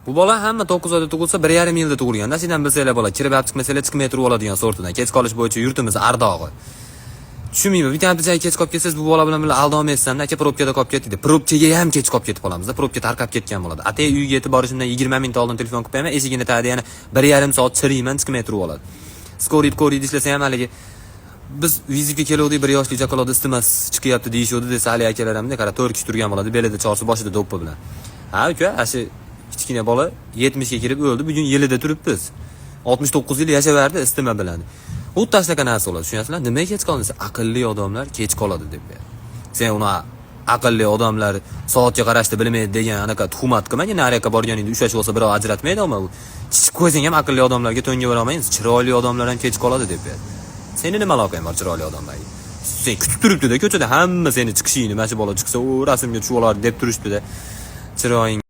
Bu bola hamma 9 oyda tug'ilsa 1,5 yilda tug'ilganda, sizdan bilsanglar bola, kirib chiqmasalar chiqmay turib oladigan sortidan. Kech qolish bo'yicha yurtimiz ardog'i. Tushunmayman. Bitta bitta kech qolib ketsangiz, bu bola bilan aldolmaysizlar, aka probkada qolib ketdi. Probkaga ham kech qolib ketib qolamiz-da, probka tarqab ketgan bo'ladi. Atay uyga yetib borishimdan 20 minut oldin telefon qilib qo'yaman, eshigini tagida yana 1,5 soat chiriyman, chiqmay turib oladi. Skorid ishlasa ham haligi biz vizitga keluvdik, bir yoshli chaqaloq istimas chiqyapti deyishdi desa, hali akalar hamda qara 4 kishi turgan bo'ladi, belida chorsi boshida do'ppi bilan. Ha, uka, ashi kichkina bola 70 ga kirib o'ldi, bugun yilida turibmiz. 69 yil yashaverdi istima bilan. U tashlagan narsa bo'ladi, tushunyapsizlar? Nimaga kech qoldingiz? Aqlli odamlar kech qoladi deb ber. Sen uni aqlli odamlar soatga qarashni bilmaydi degan anaqa tuhmat qilmagin, nariyoqqa borganingda ushlash bo'lsa birov ajratmaydi-mi? Chiqib qo'ysang ham aqlli odamlarga to'nga beramaysiz. Chiroyli odamlar ham kech qoladi deb ber. Seni nima aloqang bor chiroyli odamlarga? Sen kutib turibdi-da ko'chada hamma seni chiqishingni, mana shu bola chiqsa, u rasmga tushib olar deb turishdi-da. Chiroying